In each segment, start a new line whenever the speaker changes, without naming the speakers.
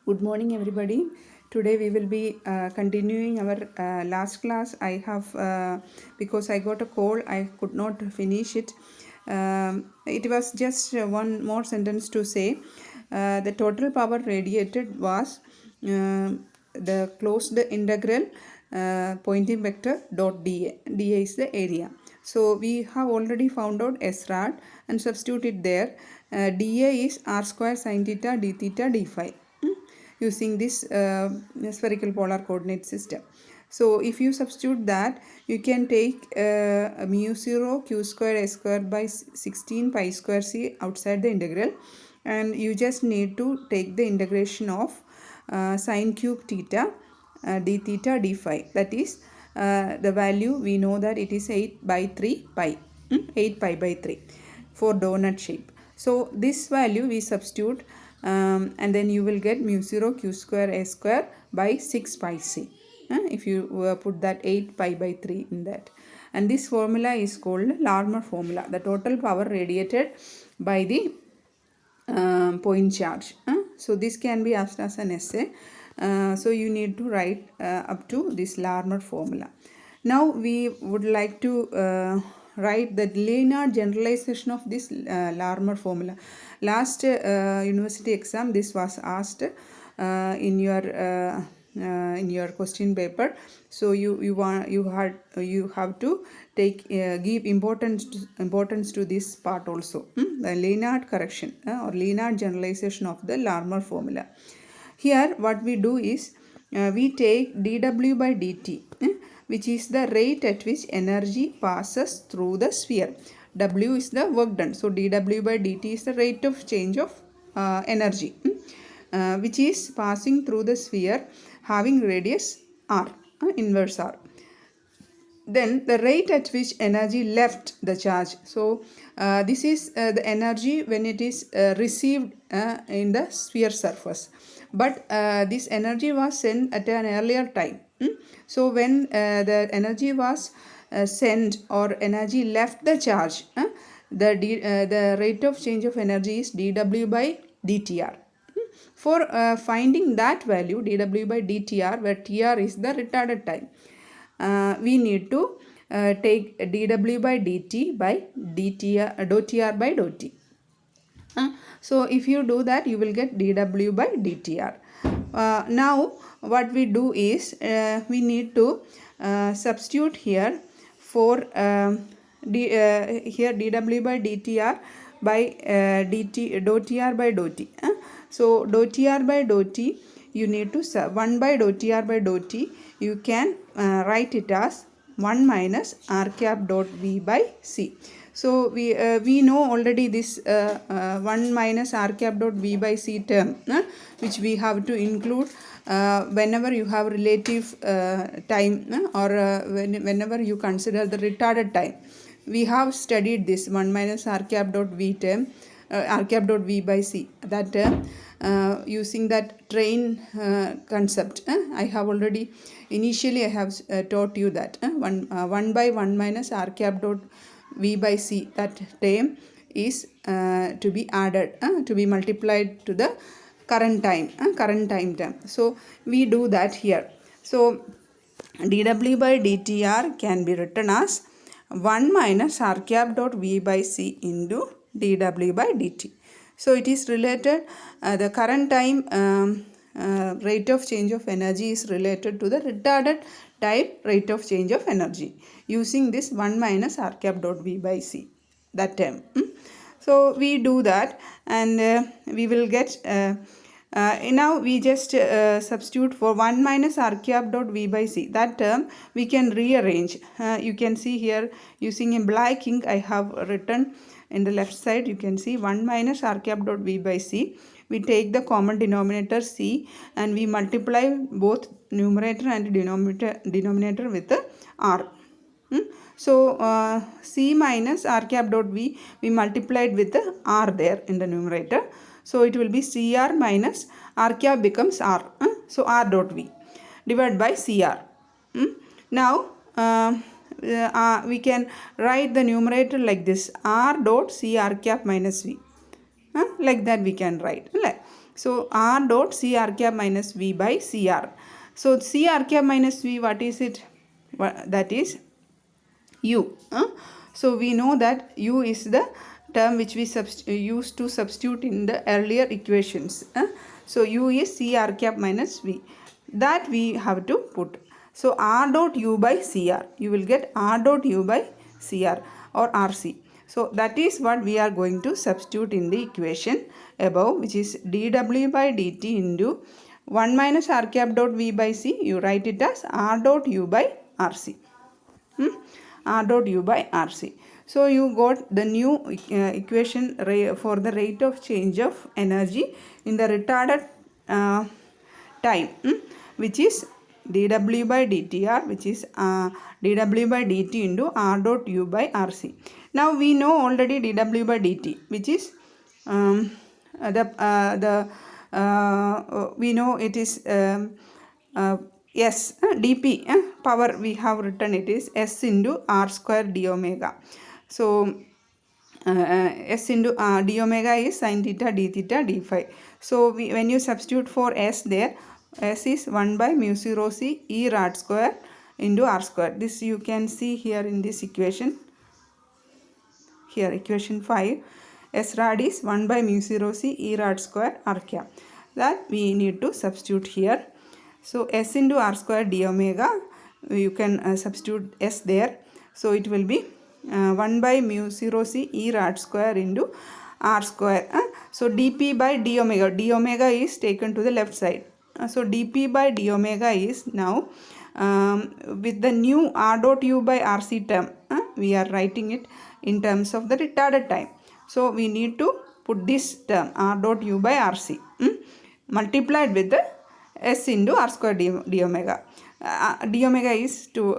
Good morning, everybody. Today we will be continuing our last class. I have because I got a cold, I could not finish it. It was just one more sentence to say. The total power radiated was the closed integral Poynting vector dot dA. dA is the area. So we have already found out S rad and substitute it there. dA is r square sine theta d theta d phi. Using this spherical polar coordinate system. So if you substitute that, you can take mu 0 q square a square by 16 pi square c outside the integral, and you just need to take the integration of sine cube theta d theta d phi. That is the value we know that it is 8 by 3 pi, 8 pi by 3 for donut shape. So this value we substitute and then you will get mu 0 q square a square by 6 pi c. If you put that 8 pi by 3 in that. And this formula is called Larmor formula, the total power radiated by the point charge. So this can be asked as an essay. So you need to write up to this Larmor formula. Now we would like to write the Leinard generalization of this Larmor formula. Last university exam this was asked in your question paper. So you have to take give importance to this part also, the Leinard correction or Leinard generalization of the Larmor formula. Here what we do is we take dW by dt, which is the rate at which energy passes through the sphere. W is the work done. So dW by dt is the rate of change of energy which is passing through the sphere having radius r, inverse r. Then the rate at which energy left the charge. So this is the energy when it is received in the sphere surface. But this energy was sent at an earlier time. So when the energy was sent or energy left the charge, the rate of change of energy is dW by dTr. For finding that value dW by dTr, where Tr is the retarded time, we need to take dW by dt by dTr, dot Tr by dot T. So if you do that, you will get dW by dTr. Now what we do is we need to substitute here for here dW by dTr by dt dot Tr by dot T. So dot Tr by dot T, you need to 1 by dot Tr by dot T, you can write it as 1 minus r cap dot V by C. So we know already this 1 minus r cap dot V by C term, which we have to include whenever you have relative time or whenever you consider the retarded time. We have studied this 1 minus r cap dot V term, r cap dot V by C, that term using that train concept. I have already initially I have taught you that 1 by 1 minus r cap dot V by C, that term is to be added, to be multiplied to the current time term. So we do that here. So dW by dTr can be written as 1 minus r cap dot V by C into dW by dt. So it is related, the current time rate of change of energy is related to the retarded time rate of change of energy using this 1 minus r cap dot V by C, that term. So we do that and we will get now we just substitute for 1 minus r cap dot V by C, that term we can rearrange. You can see here using in black ink I have written in the left side, you can see 1 minus r cap dot V by C. We take the common denominator C and we multiply both numerator and denominator with the r. So C minus r cap dot V, we multiplied with the r there in the numerator. So it will be Cr minus r cap becomes r. So r dot V divided by Cr. Now we can write the numerator like this, r dot Cr cap minus V. Like that we can write. So R dot C R cap minus V by CR. So C R cap minus V, what is it? That is U. So we know that U is the term which we used to substitute in the earlier equations. So U is C R cap minus V. That we have to put. So R dot U by CR. You will get R dot U by CR or RC. So that is what we are going to substitute in the equation above, which is dW by dt into 1 minus R cap dot V by C. You write it as R dot U by RC. R dot U by RC. So you got the new equation for the rate of change of energy in the retarded time, which is dW by dtr, which is dW by dt into R dot U by RC. Now we know already dW by dt, which is we know it is S dp power. We have written it is S into R square d omega. So S into d omega is sin theta d theta d phi. So when you substitute for S there, S is 1 by mu 0 c E rad square into R square. This you can see here in this equation. Here equation 5, S rad is 1 by mu 0 c E rad square R cap. That we need to substitute here. So S into R square d omega, you can substitute S there. So it will be 1 by mu 0 c E rad square into R square. So dp by d omega is taken to the left side. So dp by d omega is now with the new R dot U by RC term, we are writing it in terms of the retarded time. So we need to put this term R dot U by RC multiplied with the S into R square d omega. D omega is to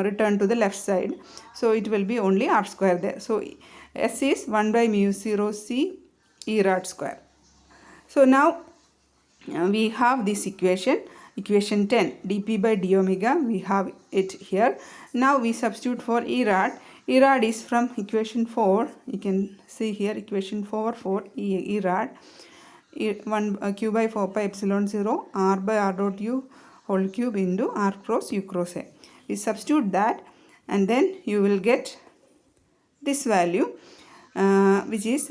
return to the left side. So it will be only R square there. So S is 1 by mu 0 c E rad square. So now we have this equation 10 dp by d omega, we have it here. Now we substitute for E rad. E rad is from equation 4. You can see here equation 4 for E rad. 1 q by 4 pi epsilon 0 R by R dot U whole cube into R cross U cross A. We substitute that and then you will get this value which is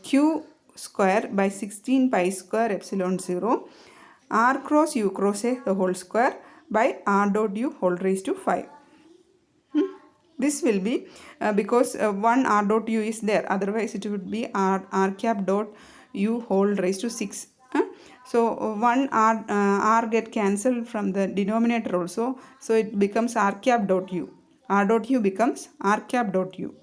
q square by 16 pi square epsilon 0 R cross U cross A the whole square by R dot U whole raised to 5. This will be because one R dot U is there, otherwise it would be R cap dot U whole raised to 6. So one R get cancelled from the denominator also, so it becomes R cap dot U. R dot U becomes R cap dot U.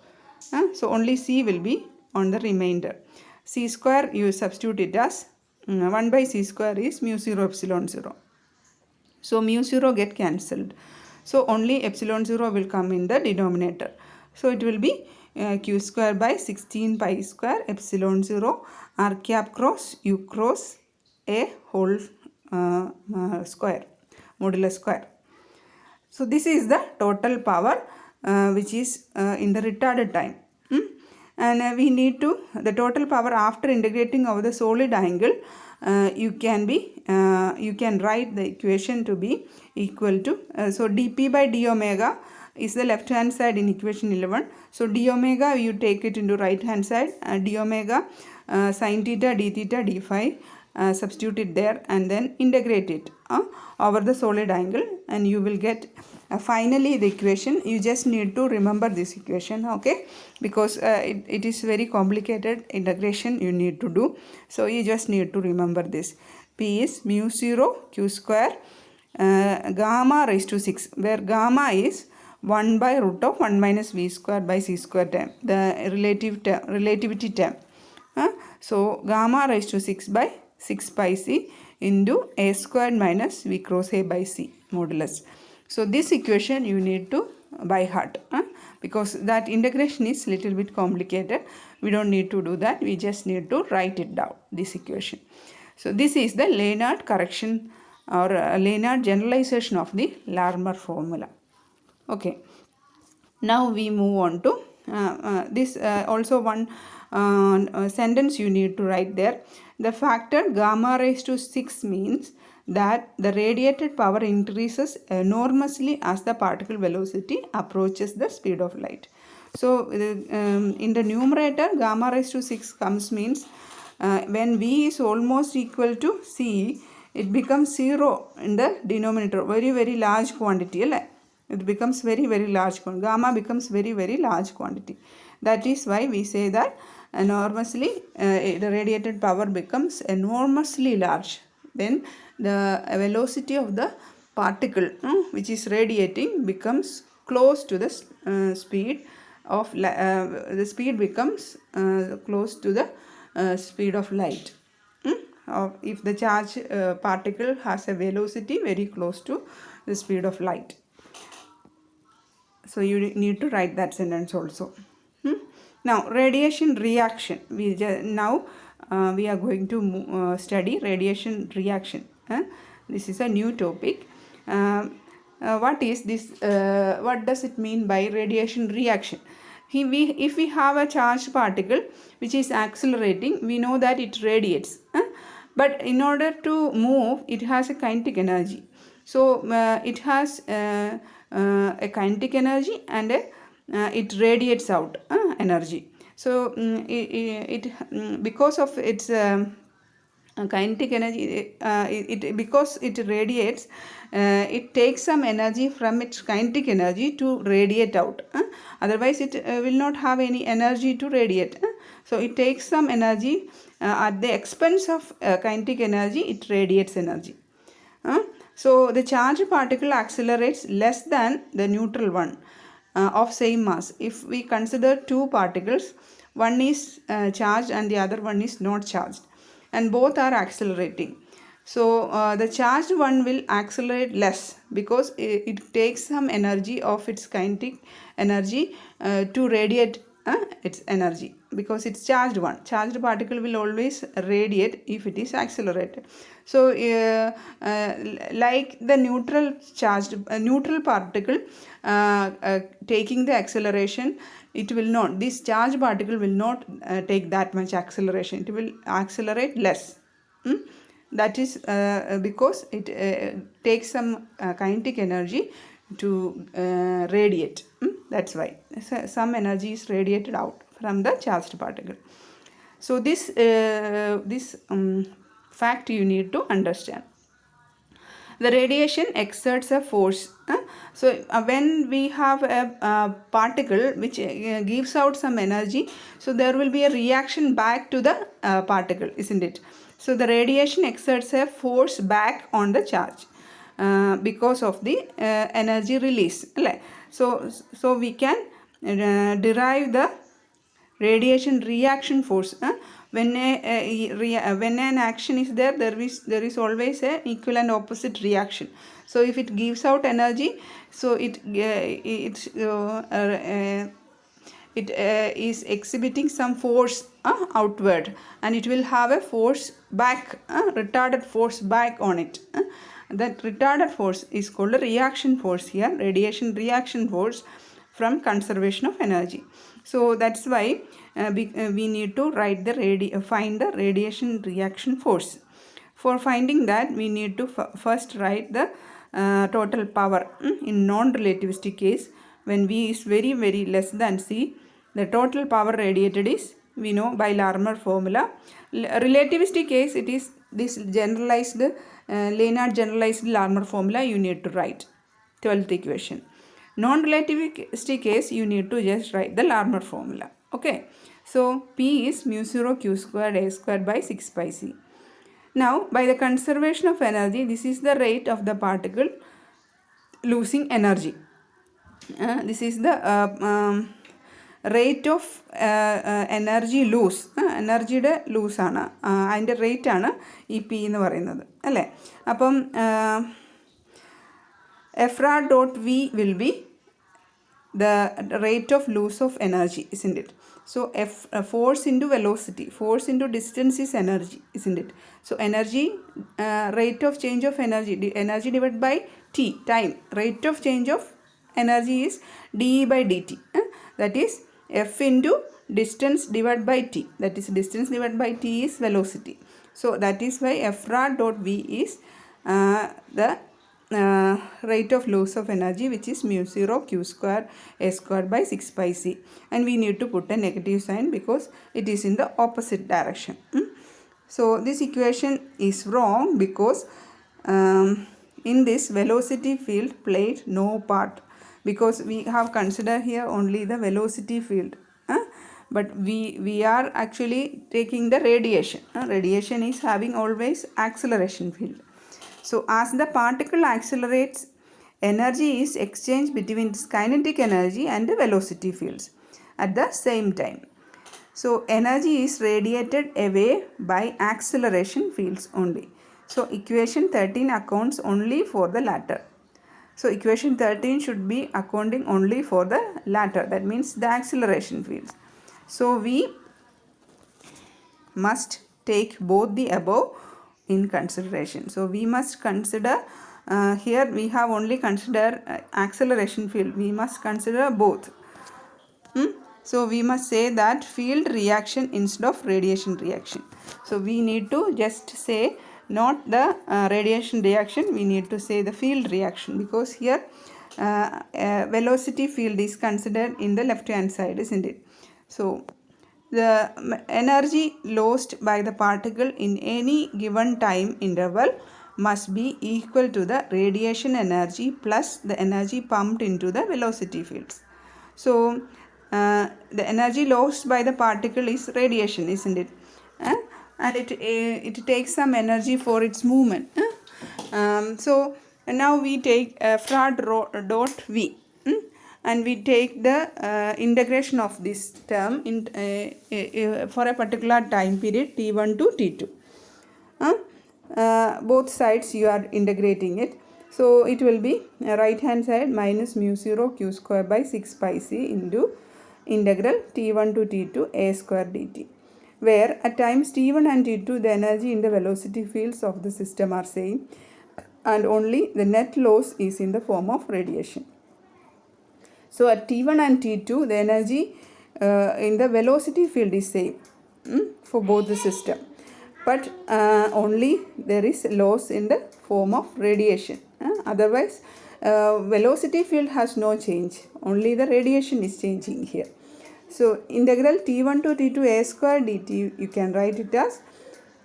So only C will be on the remainder. C square you substitute it as 1 by C square is mu 0 epsilon 0. So mu 0 get cancelled. So only epsilon 0 will come in the denominator. So it will be q square by 16 pi square epsilon 0 R cap cross U cross A whole square, modulus square. So this is the total power which is in the retarded time. And we need to, the total power after integrating over the solid angle, you can write the equation to be equal to, so dp by d omega is the left hand side in equation 11. So d omega you take it into right hand side, d omega sin theta d theta d phi, substitute it there and then integrate it over the solid angle and you will get finally the equation. You just need to remember this equation, okay, because it is very complicated integration you need to do. So you just need to remember this. P is mu 0 q square gamma raised to 6, where gamma is 1 by root of 1 minus v square by c square term, the relativity term. So gamma raised to 6 by 6 pi c into a squared minus v cross a by c modulus. So this equation you need to by heart because that integration is little bit complicated. We don't need to do that. We just need to write it down, this equation. So this is the Leinard correction or Leinard generalization of the Larmor formula. Okay. Now we move on to this also one sentence you need to write there. The factor gamma raised to 6 means that the radiated power increases enormously as the particle velocity approaches the speed of light. So in the numerator, gamma raised to 6 comes means when V is almost equal to C, it becomes 0 in the denominator, very large quantity. It becomes very large quantity. Gamma becomes very large quantity. That is why we say that enormously the radiated power becomes enormously large when the velocity of the particle which is radiating becomes close to the speed of the speed becomes close to the speed of light. If the charge particle has a velocity very close to the speed of light. So you need to write that sentence also. Now radiation reaction. We are going to study radiation reaction. This is a new topic. What is this? What does it mean by radiation reaction? If we have a charged particle which is accelerating, we know that it radiates. But in order to move, it has a kinetic energy. So it has a kinetic energy and it radiates out energy. So because of its kinetic energy, because it radiates, it takes some energy from its kinetic energy to radiate out. Otherwise it will not have any energy to radiate. So it takes some energy at the expense of kinetic energy, it radiates energy. So the charged particle accelerates less than the neutral one of same mass. If we consider two particles, one is charged and the other one is not charged, and both are accelerating. So the charged one will accelerate less because it takes some energy of its kinetic energy to radiate its energy, because it's charged one. Charged particle will always radiate if it is accelerated. So like the neutral particle taking the acceleration, it will not, this charged particle will not take that much acceleration. It will accelerate less. That is because it takes some kinetic energy to radiate. That's why some energy is radiated out from the charged particle. So this fact you need to understand. The radiation exerts a force. So when we have a particle which gives out some energy, so there will be a reaction back to the particle, isn't it? So the radiation exerts a force back on the charge because of the energy release. So we can derive the radiation reaction force. When an action is there, there is always an equal and opposite reaction. So if it gives out energy, so it is exhibiting some force outward, and it will have a force back, retarded force back on it. That retarded force is called a reaction force here, radiation reaction force from conservation of energy. So that's why we need to write find the radiation reaction force. For finding that, we need to first write the total power. In non-relativistic case, when V is very less than C, the total power radiated is, we know by Larmor formula. Relativistic case, it is this generalized Leinard generalized Larmor formula you need to write. 12th equation. Non-relativistic case, you need to just write the Larmor formula. Okay. So P is mu 0 q squared a squared by 6 pi c. Now by the conservation of energy, this is the rate of the particle losing energy. This is the rate of energy loose. എനർജിയുടെ ലൂസാണ്, അതിൻ്റെ റേറ്റാണ് ഈ P എന്ന് പറയുന്നത് അല്ലേ. അപ്പം Fra dot V will be the rate of loss of energy, isn't it? So force into velocity, force into distance is energy, isn't it? So energy, rate of change of energy divided by t, time. Rate of change of energy is dE by dt. That is F into distance divided by t. That is, distance divided by t is velocity. So that is why F rad dot v is the rate of loss of energy, which is mu 0 q square a square by 6 pi c, and we need to put a negative sign because it is in the opposite direction. So this equation is wrong because in this velocity field played no part, because we have considered here only the velocity field, but we are actually taking the radiation. Radiation is having always acceleration field. So as the particle accelerates, energy is exchanged between its kinetic energy and the velocity fields at the same time. So energy is radiated away by acceleration fields only. So equation 13 accounts only for the latter. So equation 13 should be accounting only for the latter, that means the acceleration fields. So we must take both the above in consideration. So we must consider, here we have only considered acceleration field, we must consider both. So we must say that field reaction instead of radiation reaction. So we need to just say not the radiation reaction, we need to say the field reaction, because here velocity field is considered in the left hand side, isn't it? So the energy lost by the particle in any given time interval must be equal to the radiation energy plus the energy pumped into the velocity fields. So the energy lost by the particle is radiation, isn't it? And it takes some energy for its movement. So now we take F rad dot v, and we take the integration of this term in for a particular time period t1 to t2. Both sides you are integrating it. So it will be right hand side minus mu 0 q square by 6 pi c into integral t1 to t2 a square dt, where at times t1 and t2 the energy in the velocity fields of the system are same, and only the net loss is in the form of radiation. So at t1 and t2 the energy in the velocity field is same for both the system, but only there is loss in the form of radiation. Otherwise velocity field has no change, only the radiation is changing here. So integral t1 to t2 a square dt, you can write it as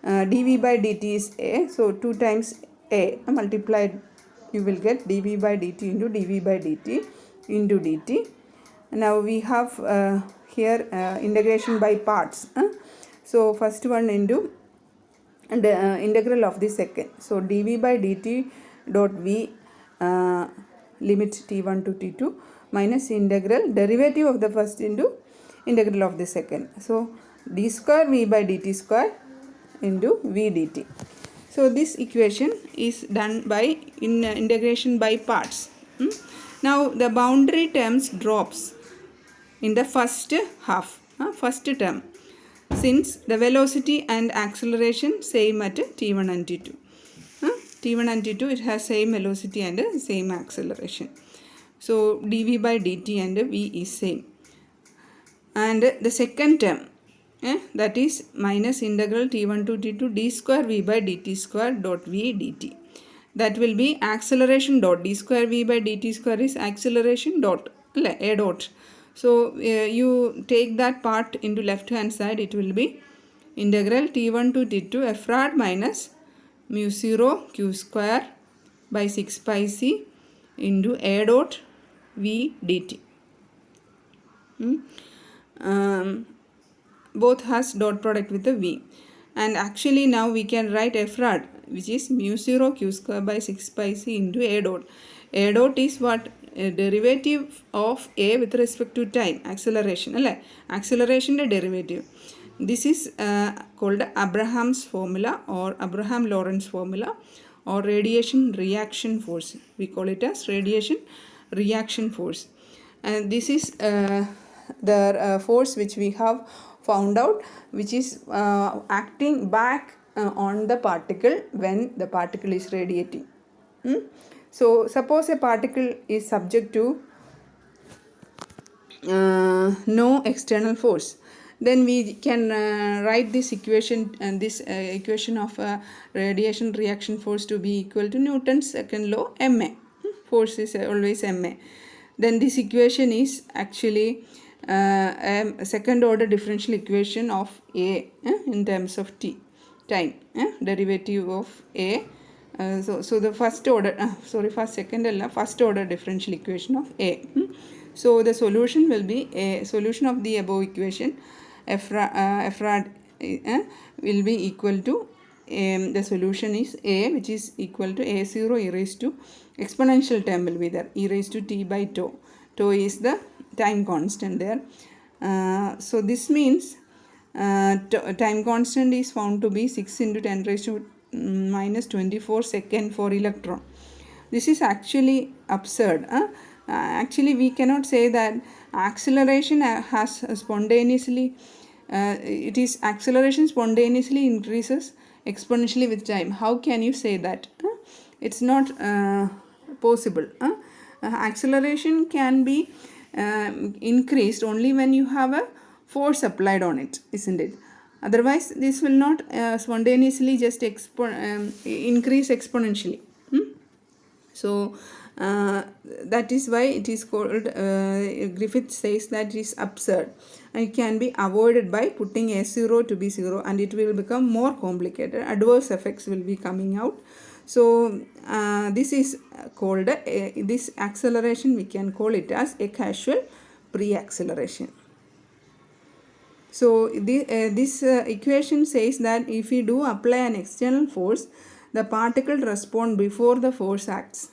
dv by dt is a, so 2 times a multiplied, you will get dv by dt into dv by dt into dt. Now we have here integration by parts. So first one into the integral of the second. So dv by dt dot v limit t1 to t2 minus integral derivative of the first into integral of the second. So d square v by dt square into v dt. So this equation is done by integration by parts. Now the boundary terms drops in the first half, first term, since the velocity and acceleration same at t1 and t2. T1 and T2 it has same velocity and same acceleration. So dv by dt and v is same. And the second term, that is minus integral t1 to t2 d square v by dt square dot v dt. That will be acceleration dot d square v by dt square is acceleration dot a dot. So you take that part into left hand side, it will be integral t1 to t2 f rad minus mu 0 q square by 6 pi c into a dot v dt. Both has dot product with the v, and actually now we can write f rad, which is mu 0 q square by 6 pi c into a dot. A dot is what? A derivative of a with respect to time, acceleration, acceleration derivative. This is called Abraham's formula or Abraham-Lorentz formula, or radiation reaction force. We call it as radiation reaction force. And this is the force which we have found out, which is acting back on the particle when the particle is radiating. So suppose a particle is subject to no external force. then we can write this equation, and this equation of radiation reaction force to be equal to Newton's second law, ma. Force is always ma. Then this equation is actually a second order differential equation of a in terms of time, derivative of a. So the first order first order differential equation of a. So the solution will be a solution of the above equation f rad will be equal to the solution is a, which is equal to a0 e raised to exponential term will be there, e raised to t by tau. Tau is the time constant there. So this means time constant is found to be 6 into 10 raised to minus 24 second for electron. This is actually absurd. Actually, we cannot say that acceleration has spontaneously acceleration spontaneously increases exponentially with time. How can you say that? It's not possible. Acceleration can be increased only when you have a force applied on it, isn't it? Otherwise, this will not spontaneously just increase exponentially. So that is why it is called, Griffith says that it is absurd, and it can be avoided by putting a0 to be 0, and it will become more complicated. Adverse effects will be coming out. So this is called this acceleration, we can call it as a casual pre-acceleration. So this equation says that if we do apply an external force, the particle respond before the force acts.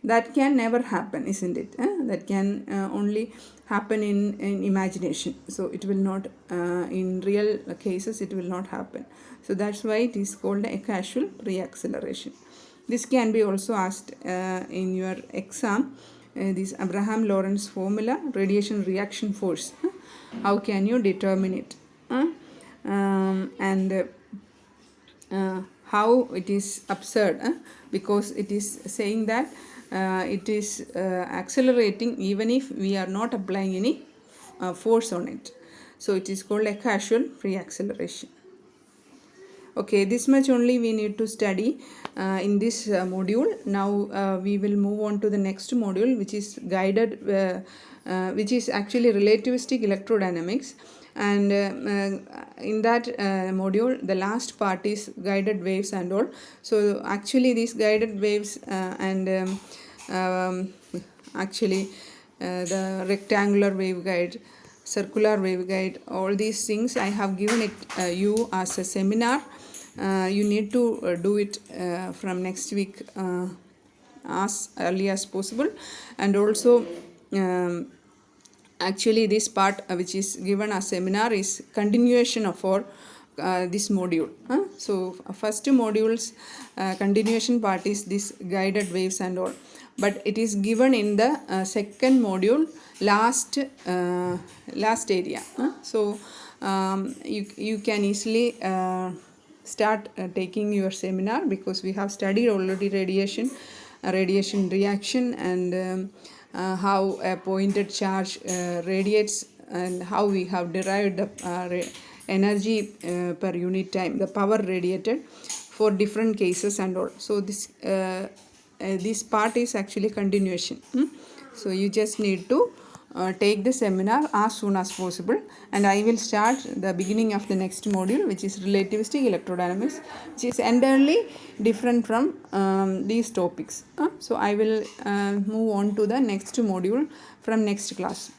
That can never happen, isn't it? That can only happen in imagination. So it will not, in real cases, it will not happen. So that's why it is called a casual pre-acceleration. This can be also asked in your exam. This Abraham Lorentz formula, radiation reaction force. How can you determine it? And how it is absurd, because it is saying that it is accelerating even if we are not applying any force on it. So it is called a casual pre-acceleration. Okay, this much only we need to study in this module. Now we will move on to the next module, which is guided, which is actually relativistic electrodynamics. And in that module, the last part is guided waves and all. So actually these guided waves and actually the rectangular waveguide, circular waveguide, all these things I have given it you as a seminar. You need to do it from next week as early as possible. And also actually this part which is given as seminar is continuation of our this module. So first module's continuation part is this guided waves and all, but it is given in the second module, last area. So you can easily start taking your seminar, because we have studied already radiation reaction, and how a pointed charge radiates, and how we have derived the energy per unit time, the power radiated for different cases and all. So this part is actually continuation. So you just need to take the seminar as soon as possible, and I will start the beginning of the next module, which is relativistic electrodynamics, which is entirely different from these topics. So I will move on to the next module from next class.